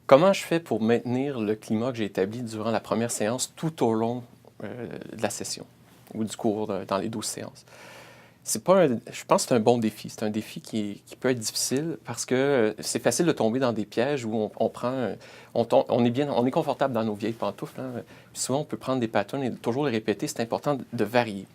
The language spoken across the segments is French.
Comment je fais pour maintenir le climat que j'ai établi durant la première séance tout au long de la session ou du cours dans les 12 séances? C'est pas je pense que c'est un bon défi. C'est un défi qui peut être difficile parce que c'est facile de tomber dans des pièges où on prend, on est confortable dans nos vieilles pantoufles, hein. Puis souvent, on peut prendre des patterns et toujours les répéter. C'est important de varier.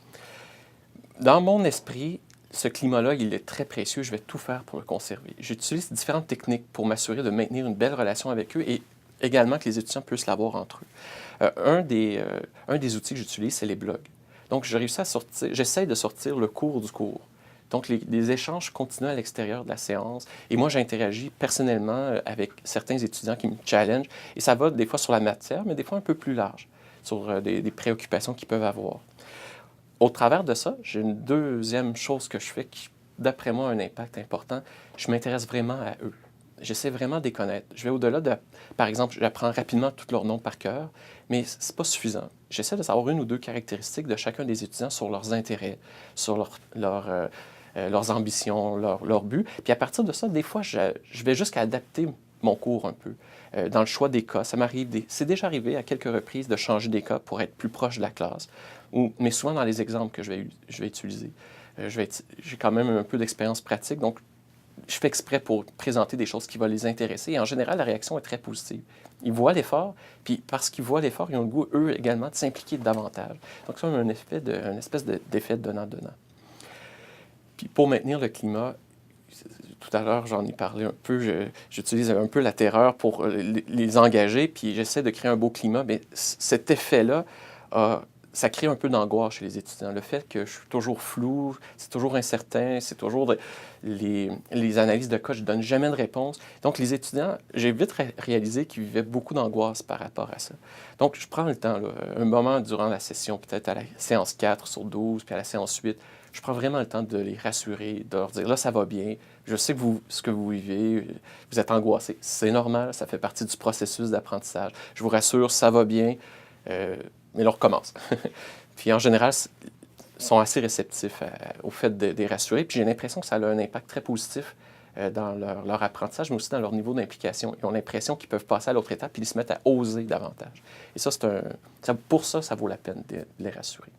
Dans mon esprit, ce climat-là, il est très précieux. Je vais tout faire pour le conserver. J'utilise différentes techniques pour m'assurer de maintenir une belle relation avec eux et également que les étudiants puissent l'avoir entre eux. Un des outils que j'utilise, c'est les blogs. Donc, j'essaie de sortir le cours du cours. Donc, les échanges continuent à l'extérieur de la séance. Et moi, j'interagis personnellement avec certains étudiants qui me challengent. Et ça va des fois sur la matière, mais des fois un peu plus large, sur des préoccupations qu'ils peuvent avoir. Au travers de ça, j'ai une deuxième chose que je fais qui, d'après moi, a un impact important. Je m'intéresse vraiment à eux. J'essaie vraiment de les connaître. Je vais au-delà de, par exemple, j'apprends rapidement tous leurs noms par cœur, mais ce n'est pas suffisant. J'essaie de savoir une ou deux caractéristiques de chacun des étudiants sur leurs intérêts, sur leurs ambitions, leurs buts. Puis à partir de ça, des fois, je vais jusqu'à adapter mon cours un peu. Dans le choix des cas, ça m'arrive, c'est déjà arrivé à quelques reprises de changer des cas pour être plus proche de la classe, mais souvent dans les exemples que je vais utiliser. J'ai quand même un peu d'expérience pratique, donc je fais exprès pour présenter des choses qui vont les intéresser. Et en général, la réaction est très positive. Ils voient l'effort, puis parce qu'ils voient l'effort, ils ont le goût, eux également, de s'impliquer davantage. Donc, ça a une espèce d'effet donnant-donnant. Puis pour maintenir le climat, tout à l'heure, j'en ai parlé un peu, j'utilise un peu la terreur pour les engager, puis j'essaie de créer un beau climat. Mais cet effet-là, ça crée un peu d'angoisse chez les étudiants. Le fait que je suis toujours flou, c'est toujours incertain, c'est toujours les analyses de cas, je ne donne jamais de réponse. Donc, les étudiants, j'ai vite réalisé qu'ils vivaient beaucoup d'angoisse par rapport à ça. Donc, je prends le temps, là, un moment durant la session, peut-être à la séance 4 sur 12, puis à la séance 8, je prends vraiment le temps de les rassurer, de leur dire, là, ça va bien, je sais que ce que vous vivez, vous êtes angoissés. C'est normal, ça fait partie du processus d'apprentissage. Je vous rassure, ça va bien, mais là, on recommence. Puis en général, ils sont assez réceptifs au fait de les rassurer. Puis j'ai l'impression que ça a un impact très positif dans leur apprentissage, mais aussi dans leur niveau d'implication. Ils ont l'impression qu'ils peuvent passer à l'autre étape, puis ils se mettent à oser davantage. Et ça, pour ça, ça vaut la peine de les rassurer.